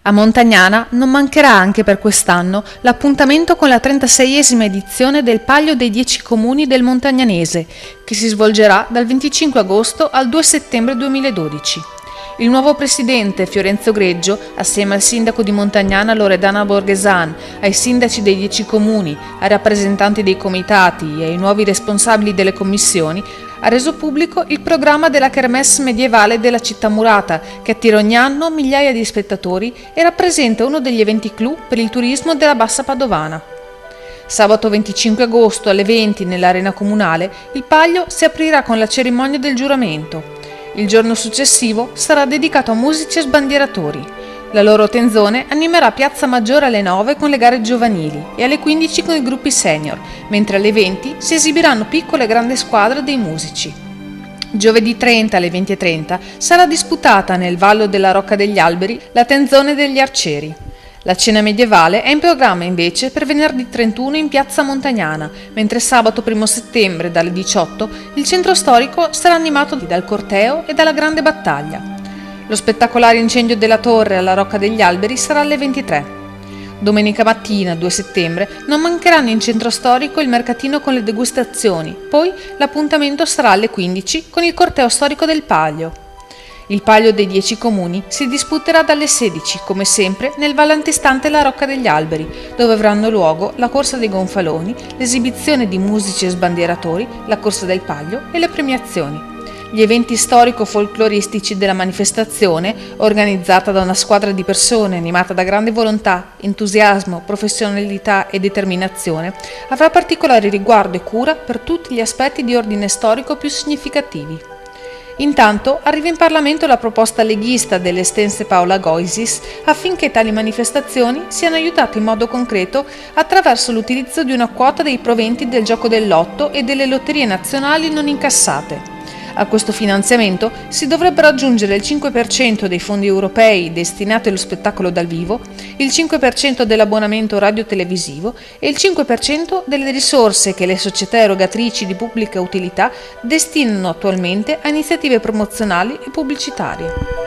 A Montagnana non mancherà anche per quest'anno l'appuntamento con la 36esima edizione del Palio dei 10 Comuni del Montagnanese, che si svolgerà dal 25 agosto al 2 settembre 2012. Il nuovo presidente Fiorenzo Greggio, assieme al sindaco di Montagnana Loredana Borghesan, ai sindaci dei 10 comuni, ai rappresentanti dei comitati e ai nuovi responsabili delle commissioni, ha reso pubblico il programma della Kermesse medievale della città murata, che attira ogni anno migliaia di spettatori e rappresenta uno degli eventi clou per il turismo della Bassa Padovana. Sabato 25 agosto alle 20 nell'arena comunale, il Palio si aprirà con la cerimonia del giuramento. Il giorno successivo sarà dedicato a musici e sbandieratori. La loro tenzone animerà Piazza Maggiore alle 9 con le gare giovanili e alle 15 con i gruppi senior, mentre alle 20 si esibiranno piccole e grandi squadre dei musici. Giovedì 30 alle 20:30 sarà disputata nel Vallo della Rocca degli Alberi la tenzone degli arcieri. La cena medievale è in programma invece per venerdì 31 in Piazza Montagnana, mentre sabato 1 settembre dalle 18 il centro storico sarà animato dal corteo e dalla grande battaglia. Lo spettacolare incendio della torre alla Rocca degli Alberi sarà alle 23. Domenica mattina, 2 settembre, non mancheranno in centro storico il mercatino con le degustazioni, poi l'appuntamento sarà alle 15 con il corteo storico del Palio. Il Palio dei 10 comuni si disputerà dalle 16, come sempre, nel Valle antistante la Rocca degli Alberi, dove avranno luogo la corsa dei gonfaloni, l'esibizione di musici e sbandieratori, la corsa del Palio e le premiazioni. Gli eventi storico-folcloristici della manifestazione, organizzata da una squadra di persone animata da grande volontà, entusiasmo, professionalità e determinazione, avrà particolare riguardo e cura per tutti gli aspetti di ordine storico più significativi. Intanto arriva in Parlamento la proposta leghista dell'estense Paola Goisis affinché tali manifestazioni siano aiutate in modo concreto attraverso l'utilizzo di una quota dei proventi del gioco del lotto e delle lotterie nazionali non incassate. A questo finanziamento si dovrebbero aggiungere il 5% dei fondi europei destinati allo spettacolo dal vivo, il 5% dell'abbonamento radio-televisivo e il 5% delle risorse che le società erogatrici di pubblica utilità destinano attualmente a iniziative promozionali e pubblicitarie.